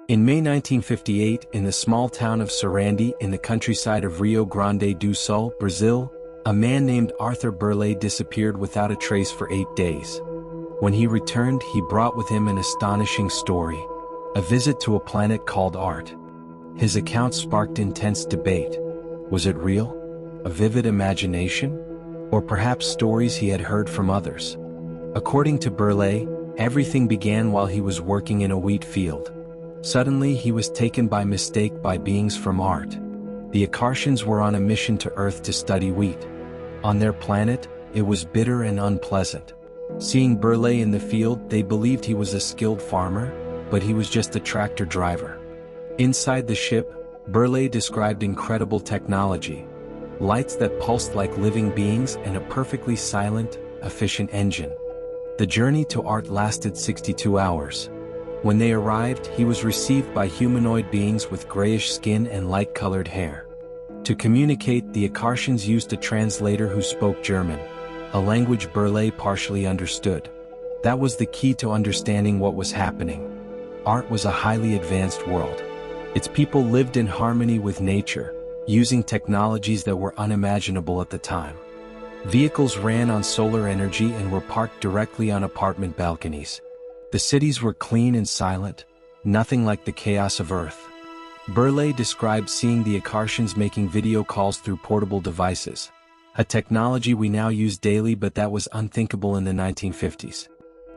In May 1958, in the small town of Sarandi in the countryside of Rio Grande do Sul, Brazil, a man named Arthur Berlet disappeared without a trace for 8 days. When he returned, he brought with him an astonishing story: a visit to a planet called Akart. His account sparked intense debate. Was it real? A vivid imagination? Or perhaps stories he had heard from others? According to Berlet, everything began while he was working in a wheat field. Suddenly he was taken by mistake by beings from Akart. The Akartians were on a mission to Earth to study wheat. On their planet, it was bitter and unpleasant. Seeing Berlet in the field, they believed he was a skilled farmer, but he was just a tractor driver. Inside the ship, Berlet described incredible technology: lights that pulsed like living beings and a perfectly silent, efficient engine. The journey to Akart lasted 62 hours. When they arrived, he was received by humanoid beings with grayish skin and light-colored hair. To communicate, the Akartians used a translator who spoke German, a language Berlet partially understood. That was the key to understanding what was happening. Akart was a highly advanced world. Its people lived in harmony with nature, using technologies that were unimaginable at the time. Vehicles ran on solar energy and were parked directly on apartment balconies. The cities were clean and silent, nothing like the chaos of Earth. Berlet described seeing the Akartians making video calls through portable devices, a technology we now use daily, but that was unthinkable in the 1950s.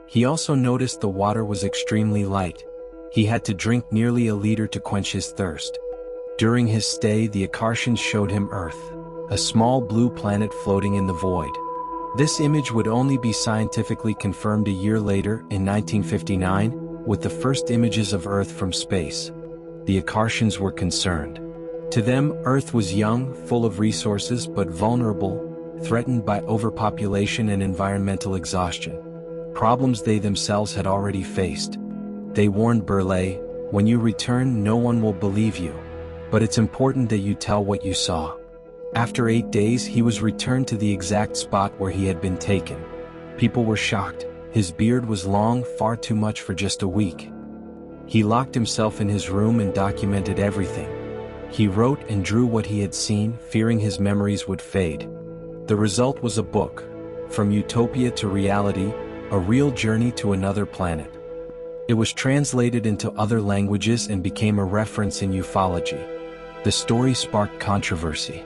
He also noticed the water was extremely light. He had to drink nearly a liter to quench his thirst. During his stay, the Akartians showed him Earth, a small blue planet floating in the void. This image would only be scientifically confirmed a year later, in 1959, with the first images of Earth from space. The Akartians were concerned. To them, Earth was young, full of resources, but vulnerable, threatened by overpopulation and environmental exhaustion, problems they themselves had already faced. They warned Berlet, "When you return, no one will believe you. But it's important that you tell what you saw." After 8 days, he was returned to the exact spot where he had been taken. People were shocked. His beard was long, far too much for just a week. He locked himself in his room and documented everything. He wrote and drew what he had seen, fearing his memories would fade. The result was a book, From Utopia to Reality, a real journey to another planet. It was translated into other languages and became a reference in ufology. The story sparked controversy.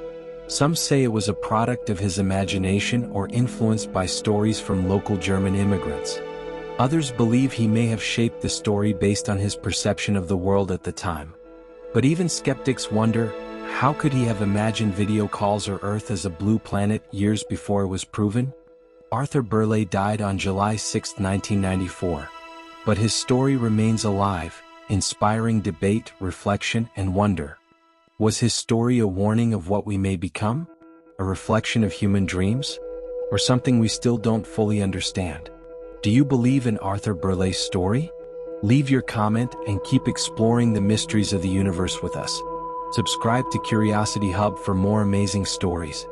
Some say it was a product of his imagination or influenced by stories from local German immigrants. Others believe he may have shaped the story based on his perception of the world at the time. But even skeptics wonder, how could he have imagined video calls or Earth as a blue planet years before it was proven? Arthur Berlet died on July 6, 1994. But his story remains alive, inspiring debate, reflection, and wonder. Was his story a warning of what we may become? A reflection of human dreams? Or something we still don't fully understand? Do you believe in Arthur Berlet's story? Leave your comment and keep exploring the mysteries of the universe with us. Subscribe to Curiosity Hub for more amazing stories.